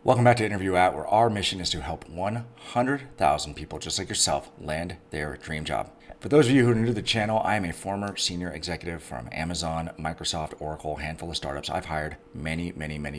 Welcome back to Interview At, where our mission is to help 100,000 people just like yourself land their dream job. For those of you who are new to the channel, I am a former senior executive from Amazon, Microsoft, Oracle, a handful of startups. I've hired many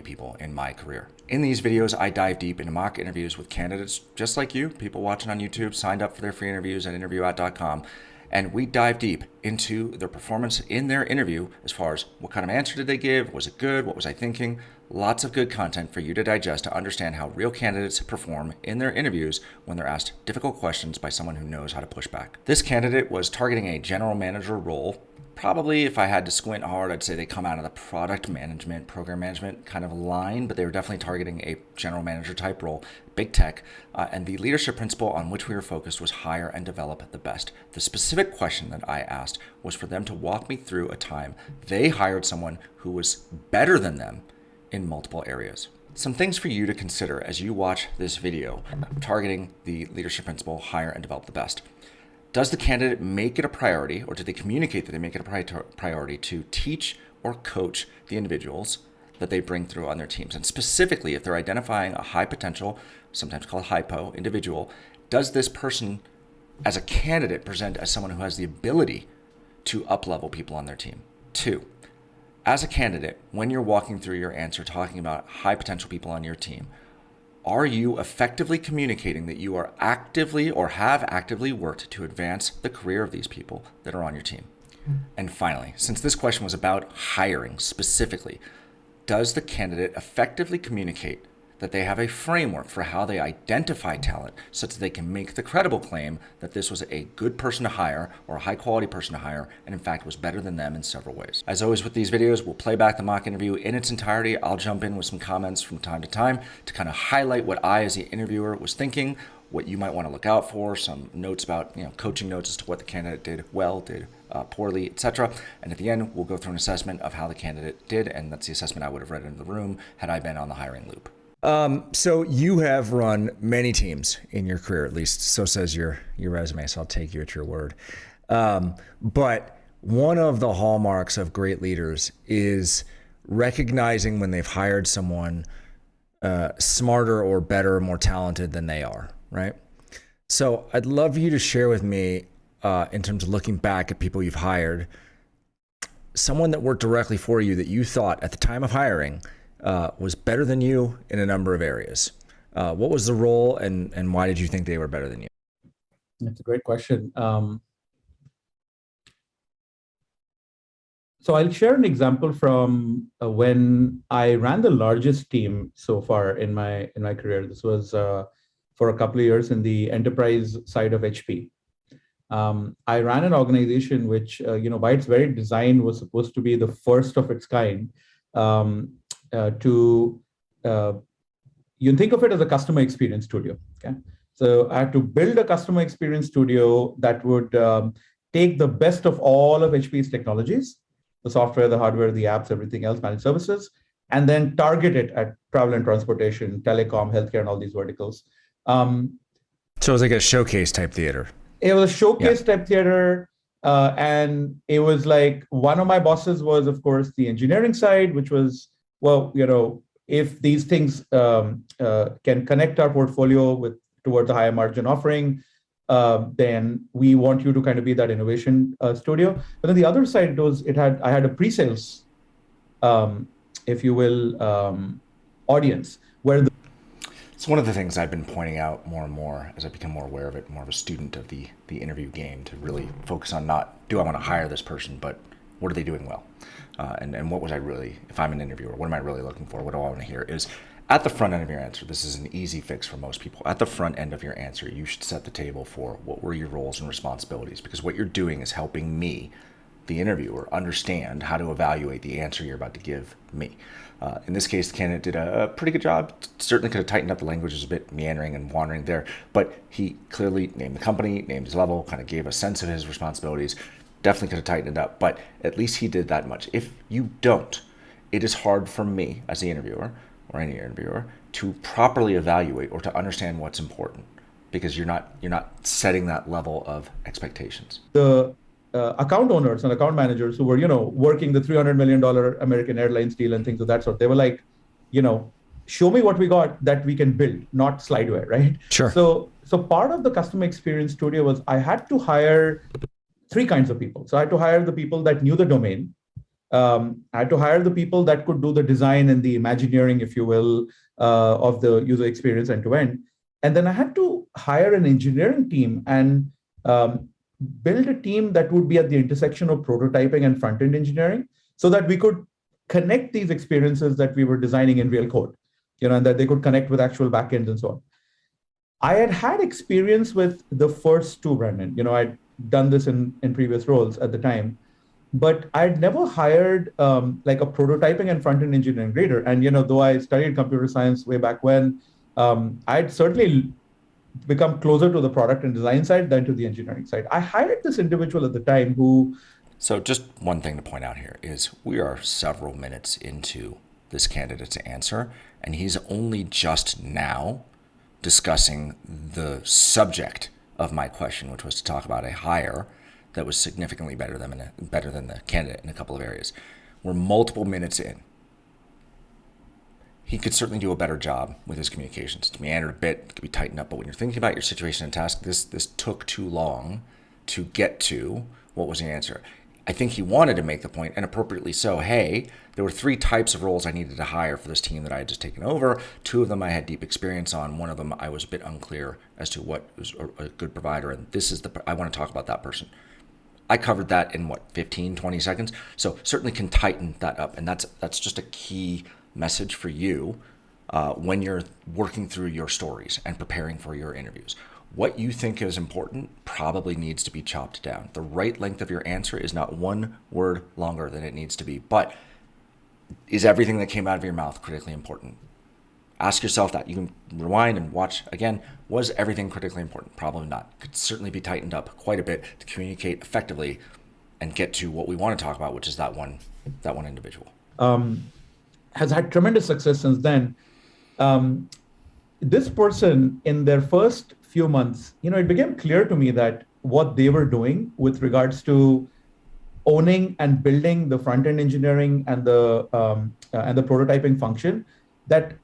people in my career. In these videos, I dive deep into mock interviews with candidates just like you, people watching on YouTube, signed up for their free interviews at interviewout.com. And we dive deep into their performance in their interview as far as what kind of answer did they give? Was it good? What was I thinking? Lots of good content for you to digest to understand how real candidates perform in their interviews when they're asked difficult questions by someone who knows how to push back. This candidate was targeting a general manager role. Probably, if I had to squint hard, I'd say they come out of the product management, program management kind of line, but they were definitely targeting a general manager type role, big tech. And the leadership principle on which we were focused was hire and develop the best. The specific question that I asked was for them to walk me through a time they hired someone who was better than them in multiple areas. Some things for you to consider as you watch this video targeting the leadership principle, hire and develop the best. Does the candidate make it a priority, or do they communicate that they make it a priority to teach or coach the individuals that they bring through on their teams? And specifically, if they're identifying a high potential, sometimes called hypo individual, does this person as a candidate present as someone who has the ability to up-level people on their team? 2, as a candidate, when you're walking through your answer talking about high potential people on your team, are you effectively communicating that you are actively or have actively worked to advance the career of these people that are on your team? And finally, since this question was about hiring specifically, does the candidate effectively communicate that they have a framework for how they identify talent such that they can make the credible claim that this was a good person to hire or a high quality person to hire and in fact was better than them in several ways? As always with these videos, we'll play back the mock interview in its entirety. I'll jump in with some comments from time to time to kind of highlight what I as the interviewer was thinking, what you might want to look out for, some notes about, coaching notes as to what the candidate did well, did poorly, etc. And at the end, we'll go through an assessment of how the candidate did, and that's the assessment I would have read in the room had I been on the hiring loop. So you have run many teams in your career, at least so says your resume, so I'll take you at your word. But one of the hallmarks of great leaders is recognizing when they've hired someone smarter or better, more talented than they are, right? So I'd love you to share with me, in terms of looking back at people you've hired, someone that worked directly for you that you thought at the time of hiring was better than you in a number of areas. What was the role and why did you think they were better than you? That's a great question. So I'll share an example from when I ran the largest team so far in my career. This was for a couple of years in the enterprise side of HP. I ran an organization which, by its very design, was supposed to be the first of its kind. You can think of it as a customer experience studio. Okay, so I had to build a customer experience studio that would take the best of all of HP's technologies, the software, the hardware, the apps, everything else, managed services, and then target it at travel and transportation, telecom, healthcare, and all these verticals. So it was like a showcase type theater. It was a showcase type theater. And it was like, one of my bosses was, of course, the engineering side, which was, well, if these things can connect our portfolio towards a higher margin offering, then we want you to kind of be that innovation studio. But then the other side was, I had a pre-sales, if you will, audience where it's one of the things I've been pointing out more and more as I become more aware of it, more of a student of the interview game, to really focus on not, do I want to hire this person, but what are they doing well? And what was I really, if I'm an interviewer, what am I really looking for? What do I want to hear? Is at the front end of your answer, this is an easy fix for most people. At the front end of your answer, you should set the table for what were your roles and responsibilities, because what you're doing is helping me, the interviewer, understand how to evaluate the answer you're about to give me. In this case, the candidate did a pretty good job. Certainly could have tightened up the language, was a bit meandering and wandering there, but he clearly named the company, named his level, kind of gave a sense of his responsibilities. Definitely could have tightened it up, but at least he did that much. If you don't, it is hard for me as the interviewer, or any interviewer, to properly evaluate or to understand what's important, because you're not setting that level of expectations. The account owners and account managers who were, working the $300 million American Airlines deal and things of that sort, they were like, show me what we got that we can build, not slideware, right? Sure. So part of the customer experience studio was I had to hire three kinds of people. So I had to hire the people that knew the domain. I had to hire the people that could do the design and the imagineering, if you will, of the user experience end to end. And then I had to hire an engineering team and build a team that would be at the intersection of prototyping and front end engineering so that we could connect these experiences that we were designing in real code, and that they could connect with actual backends and so on. I had experience with the first two, Brandon. I'd done this in previous roles at the time, but I'd never hired like a prototyping and front-end engineering leader. And though I studied computer science way back when, I'd certainly become closer to the product and design side than to the engineering side. I hired this individual at the time who. So just one thing to point out here is we are several minutes into this candidate's answer, and he's only just now discussing the subject of my question, which was to talk about a hire that was significantly better than the candidate in a couple of areas. We're multiple minutes in. He could certainly do a better job with his communications. It's meandered a bit, it could be tightened up, but when you're thinking about your situation and task, this took too long to get to what was the answer. I think he wanted to make the point, and appropriately so, hey, there were three types of roles I needed to hire for this team that I had just taken over. Two of them I had deep experience on. One of them I was a bit unclear as to what was a good provider, and I want to talk about that person. I covered that in 15, 20 seconds. So certainly can tighten that up. And that's just a key message for you when you're working through your stories and preparing for your interviews. What you think is important probably needs to be chopped down. The right length of your answer is not one word longer than it needs to be. But is everything that came out of your mouth critically important? Ask yourself that. You can rewind and watch again. Was everything critically important? Probably not. Could certainly be tightened up quite a bit to communicate effectively and get to what we want to talk about, which is that one individual. Has had tremendous success since then. This person, in their first few months, it became clear to me that what they were doing with regards to owning and building the front-end engineering and the prototyping function, that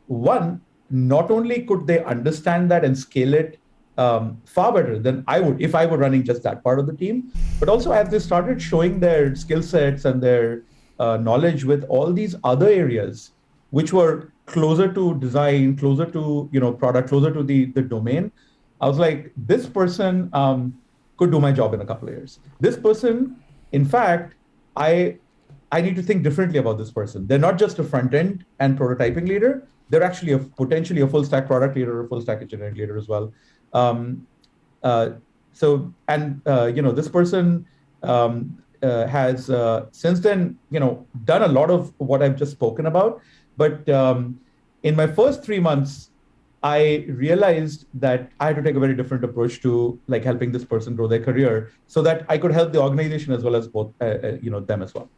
one, not only could they understand that and scale it far better than I would if I were running just that part of the team, but also as they started showing their skill sets and their knowledge with all these other areas, which were closer to design, closer to product, closer to the domain, I was like, this person could do my job in a couple of years. This person, in fact, I need to think differently about this person. They're not just a front end and prototyping leader. They're actually potentially a full stack product leader or a full stack engineering leader as well. This person has since then, done a lot of what I've just spoken about. But in my first 3 months, I realized that I had to take a very different approach to like helping this person grow their career so that I could help the organization as well as both, them as well.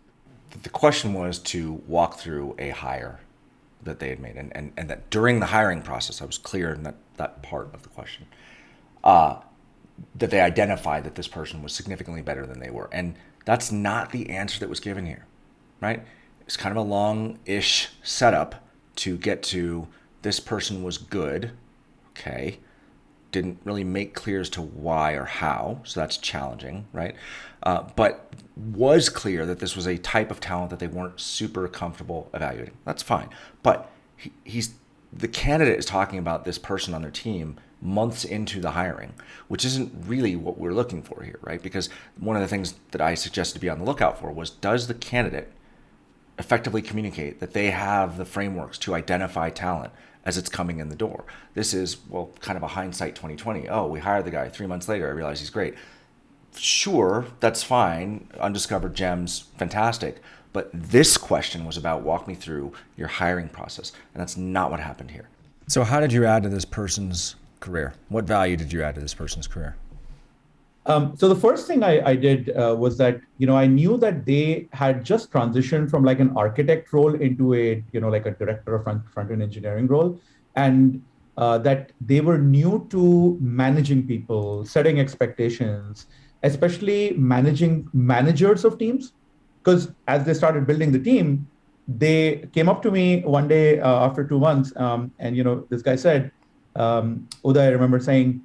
The question was to walk through a hire that they had made, and that during the hiring process, I was clear in that part of the question, that they identified that this person was significantly better than they were. And that's not the answer that was given here, right? It's kind of a long-ish setup to get to this person was good, okay? Didn't really make clear as to why or how, so that's challenging, right? But was clear that this was a type of talent that they weren't super comfortable evaluating. That's fine. But the candidate is talking about this person on their team months into the hiring, which isn't really what we're looking for here, right? Because one of the things that I suggested to be on the lookout for was, does the candidate effectively communicate that they have the frameworks to identify talent as it's coming in the door? This is, well, kind of a hindsight 2020. Oh, we hired the guy. 3 months later, I realize he's great. Sure, that's fine. Undiscovered gems, fantastic. But this question was about walk me through your hiring process. And that's not what happened here. So how did you add to this person's career? What value did you add to this person's career? So the first thing I did was that, I knew that they had just transitioned from like an architect role into a, like a director of front-end engineering role. And that they were new to managing people, setting expectations, especially managing managers of teams. Because as they started building the team, they came up to me one day after 2 months, and this guy said, Uday, I remember saying,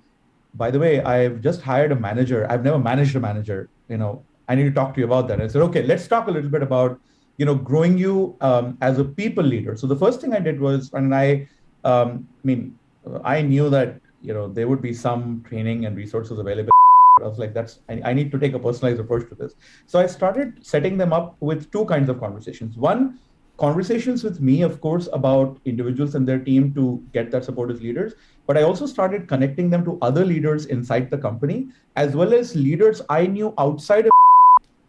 by the way, I've just hired a manager. I've never managed a manager. I need to talk to you about that. I said, okay, let's talk a little bit about, growing you as a people leader. So the first thing I did was, and I knew that, there would be some training and resources available. I was like, I need to take a personalized approach to this. So I started setting them up with two kinds of conversations. One, conversations with me, of course, about individuals and their team to get that support as leaders. But I also started connecting them to other leaders inside the company, as well as leaders I knew outside of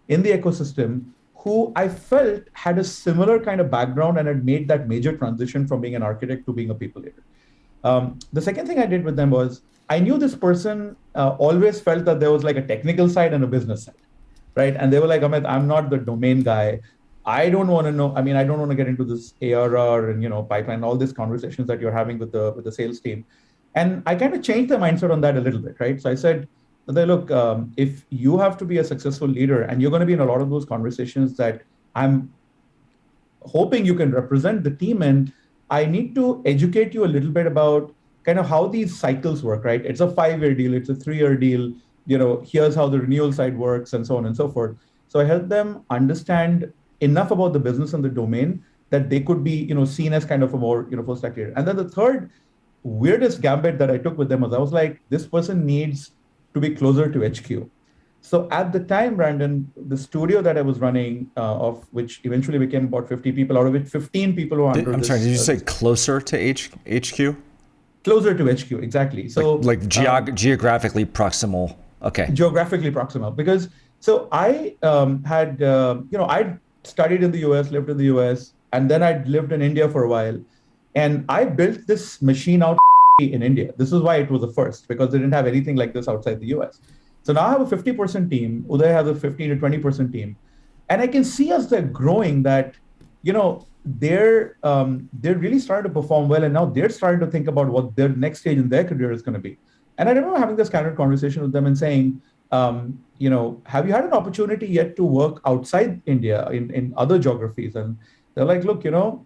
in the ecosystem who I felt had a similar kind of background and had made that major transition from being an architect to being a people leader. The second thing I did with them was I knew this person always felt that there was like a technical side and a business side, right? And they were like, Amit, I'm not the domain guy. I don't want to know. I don't want to get into this ARR and pipeline, all these conversations that you're having with the sales team. And I kind of changed the mindset on that a little bit, right? So I said, look, if you have to be a successful leader and you're going to be in a lot of those conversations that I'm hoping you can represent the team in, I need to educate you a little bit about kind of how these cycles work, right? It's a 5-year deal, it's a 3-year deal, here's how the renewal side works and so on and so forth. So I help them understand enough about the business and the domain that they could be, seen as kind of a more, full stack leader. And then the third weirdest gambit that I took with them was I was like, this person needs to be closer to HQ. So at the time, Brandon, the studio that I was running, of which eventually became about 50 people, out of which 15 people were under I'm sorry, did you say closer to HQ? Closer to HQ, exactly. So geographically proximal. Okay. Geographically proximal, because so I had, I'd studied in the US, lived in the US, and then I'd lived in India for a while. And I built this machine out in India. This is why it was the first, because they didn't have anything like this outside the US. So now I have a 50% team. Uday has a 15 to 20% team. And I can see as they're growing that, they're really starting to perform well. And now they're starting to think about what their next stage in their career is going to be. And I remember having this candid conversation with them and saying, have you had an opportunity yet to work outside India in other geographies? And they're like, look,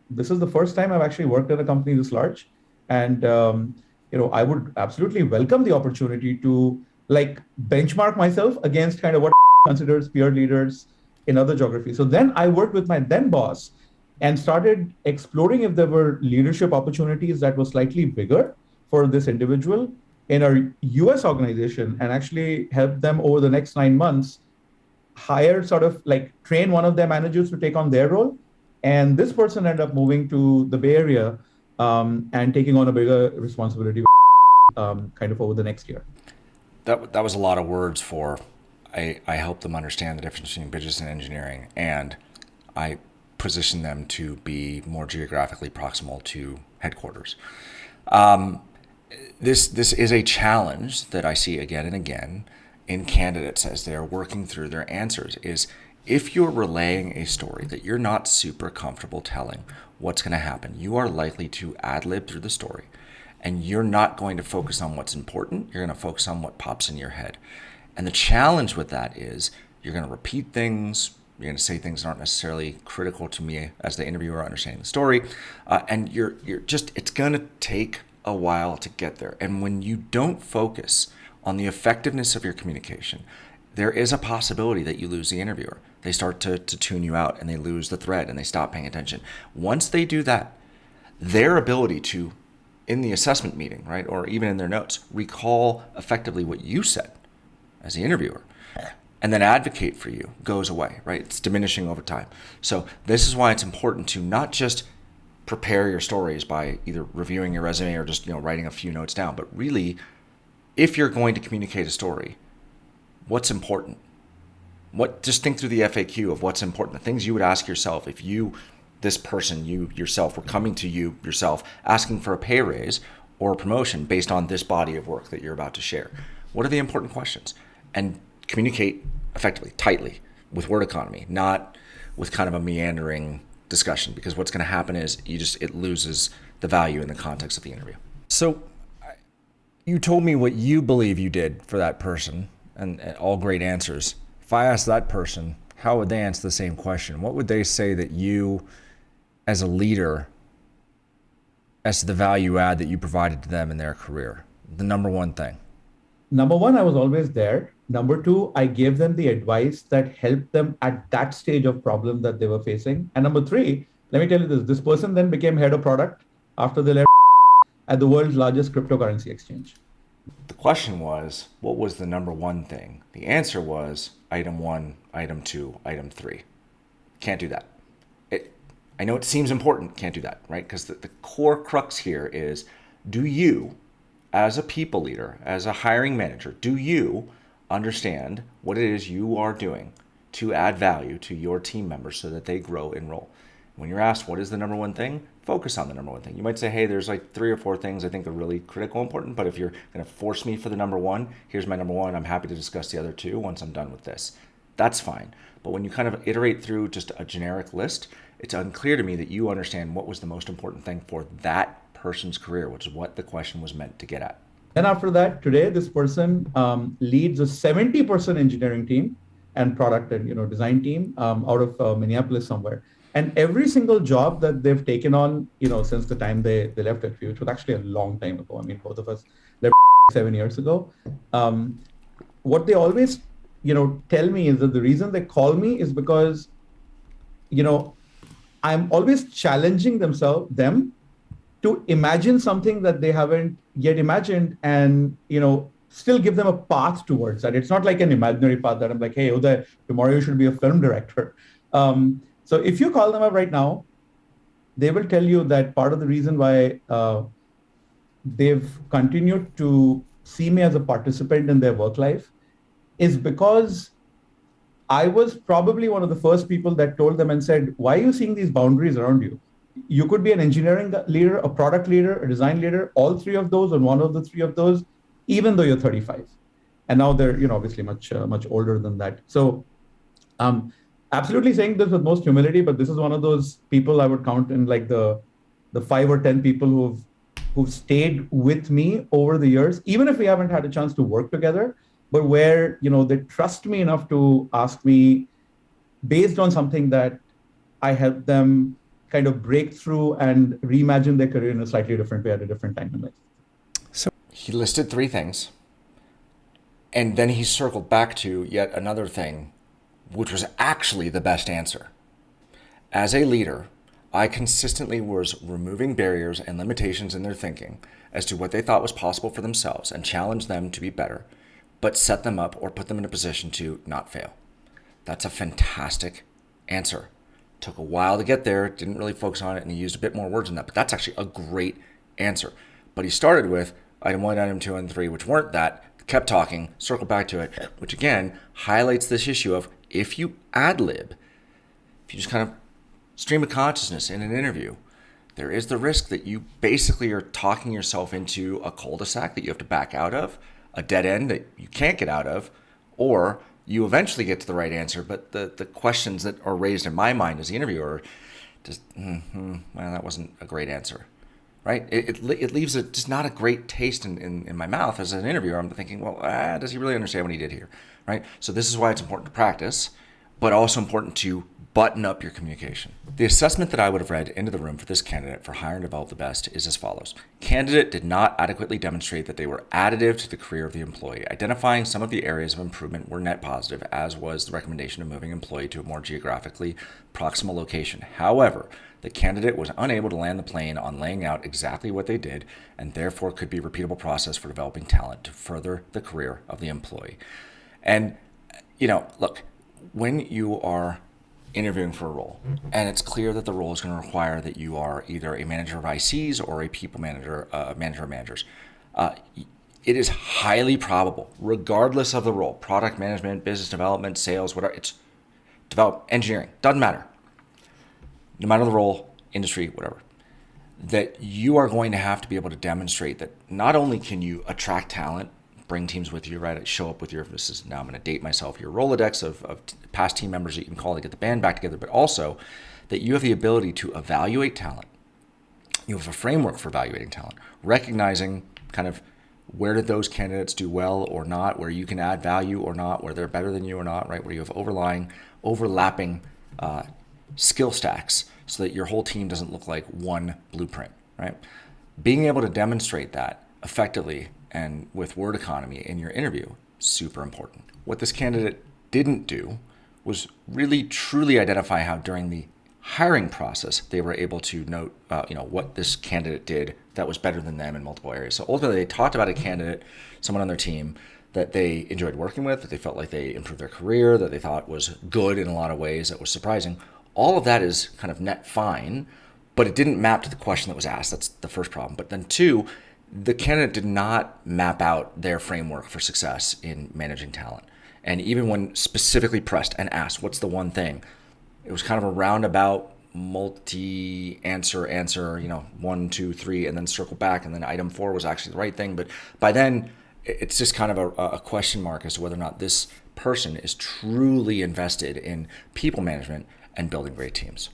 this is the first time I've actually worked at a company this large. And, I would absolutely welcome the opportunity to benchmark myself against kind of what considers peer leaders in other geographies. So then I worked with my then boss and started exploring if there were leadership opportunities that were slightly bigger for this individual in our US organization, and actually help them over the next 9 months hire, train one of their managers to take on their role. And this person ended up moving to the Bay Area and taking on a bigger responsibility kind of over the next year. That was a lot of words for, I help them understand the difference between business and engineering, and I position them to be more geographically proximal to headquarters. This is a challenge that I see again and again in candidates as they're working through their answers, is if you're relaying a story that you're not super comfortable telling, what's going to happen? You are likely to ad-lib through the story, and you're not going to focus on what's important. You're going to focus on what pops in your head. And the challenge with that is you're going to repeat things. You're going to say things that aren't necessarily critical to me as the interviewer understanding the story. And you're just, it's going to take a while to get there. And when you don't focus on the effectiveness of your communication, there is a possibility that you lose the interviewer. They start to tune you out and they lose the thread and they stop paying attention. Once they do that, their ability to, in the assessment meeting, right, or even in their notes, recall effectively what you said as the interviewer and then advocate for you goes away, right? It's diminishing over time. So this is why it's important to not just prepare your stories by either reviewing your resume or just writing a few notes down, but really, if you're going to communicate a story, what's important? Just think through the FAQ of what's important, the things you would ask yourself if this person, you yourself, were coming to you yourself asking for a pay raise or a promotion based on this body of work that you're about to share. What are the important questions? And communicate effectively, tightly, with word economy, not with kind of a meandering discussion, because what's going to happen is it loses the value in the context of the interview. So you told me what you believe you did for that person, and all great answers. If I asked that person, how would they answer the same question? What would they say that you as a leader as to the value add that you provided to them in their career? The number one thing. Number one, I was always there. Number two, I gave them the advice that helped them at that stage of problem that they were facing. And number three, let me tell you this person then became head of product after they left at the world's largest cryptocurrency exchange. The question was, what was the number one thing? The answer was item one, item two, item three. Can't do that. I know it seems important, can't do that, right? Because the core crux here is, do you, as a people leader, as a hiring manager, do you understand what it is you are doing to add value to your team members so that they grow and roll? When you're asked what is the number one thing, focus on the number one thing. You might say, hey, there's like 3 or 4 things I think are really critical, important, but if you're going to force me for the number one, here's my number one. I'm happy to discuss the other 2 once I'm done with this. That's fine. But when you kind of iterate through just a generic list, it's unclear to me that you understand what was the most important thing for that person's career, which is what the question was meant to get at. And after that, today, this person leads a 70% engineering team and product and design team out of Minneapolis somewhere. And every single job that they've taken on, since the time they left at which was actually a long time ago. I mean, both of us left 7 years ago. What they always, tell me is that the reason they call me is because, I'm always challenging them to imagine something that they haven't yet imagined and, still give them a path towards that. It's not like an imaginary path that I'm like, hey, Uday, tomorrow you should be a film director. So if you call them up right now, they will tell you that part of the reason why they've continued to see me as a participant in their work life is because I was probably one of the first people that told them and said, why are you seeing these boundaries around you? You could be an engineering leader, a product leader, a design leader, all 3 of those or one of the 3 of those, even though you're 35. And now they're, obviously much older than that. So absolutely saying this with most humility, but this is one of those people I would count in like the 5 or 10 people who've stayed with me over the years, even if we haven't had a chance to work together, but where, they trust me enough to ask me based on something that I helped them kind of break through and reimagine their career in a slightly different way at a different time in life. So he listed 3 things, and then he circled back to yet another thing, which was actually the best answer. As a leader, I consistently was removing barriers and limitations in their thinking as to what they thought was possible for themselves and challenged them to be better, but set them up or put them in a position to not fail. That's a fantastic answer. Took a while to get there, didn't really focus on it, and he used a bit more words than that, but that's actually a great answer. But he started with item 1, item 2, and 3, which weren't that, kept talking, circled back to it, which again highlights this issue of if you ad-lib, if you just kind of stream of consciousness in an interview, there is the risk that you basically are talking yourself into a cul-de-sac that you have to back out of, a dead end that you can't get out of, or you eventually get to the right answer, but the questions that are raised in my mind as the interviewer are just, well, that wasn't a great answer, right? It leaves just not a great taste in my mouth as an interviewer. I'm thinking, well, does he really understand what he did here, right? So this is why it's important to practice, but also important to button up your communication. The assessment that I would have read into the room for this candidate for hire and develop the best is as follows. Candidate did not adequately demonstrate that they were additive to the career of the employee. Identifying some of the areas of improvement were net positive, as was the recommendation of moving employee to a more geographically proximal location. However, the candidate was unable to land the plane on laying out exactly what they did, and therefore could be a repeatable process for developing talent to further the career of the employee. And, look, when you are interviewing for a role, and it's clear that the role is going to require that you are either a manager of ICs or a people manager, manager of managers. It is highly probable, regardless of the role, product management, business development, sales, whatever, it's develop engineering, doesn't matter. No matter the role, industry, whatever, that you are going to have to be able to demonstrate that not only can you attract talent, bring teams with you, right? Show up with I'm going to date myself, your Rolodex of past team members that you can call to get the band back together, but also that you have the ability to evaluate talent. You have a framework for evaluating talent, recognizing kind of where did those candidates do well or not, where you can add value or not, where they're better than you or not, right? Where you have overlapping skill stacks so that your whole team doesn't look like one blueprint, right? Being able to demonstrate that effectively and with word economy in your interview, super important. What this candidate didn't do was really truly identify how during the hiring process they were able to note what this candidate did that was better than them in multiple areas. So ultimately they talked about a candidate, someone on their team that they enjoyed working with, that they felt like they improved their career, that they thought was good in a lot of ways, that was surprising. All of that is kind of net fine, but it didn't map to the question that was asked. That's the first problem. But then two, the candidate did not map out their framework for success in managing talent. And even when specifically pressed and asked, what's the one thing? It was kind of a roundabout multi-answer, 1, 2, 3, and then circle back. And then item 4 was actually the right thing. But by then, it's just kind of a question mark as to whether or not this person is truly invested in people management and building great teams.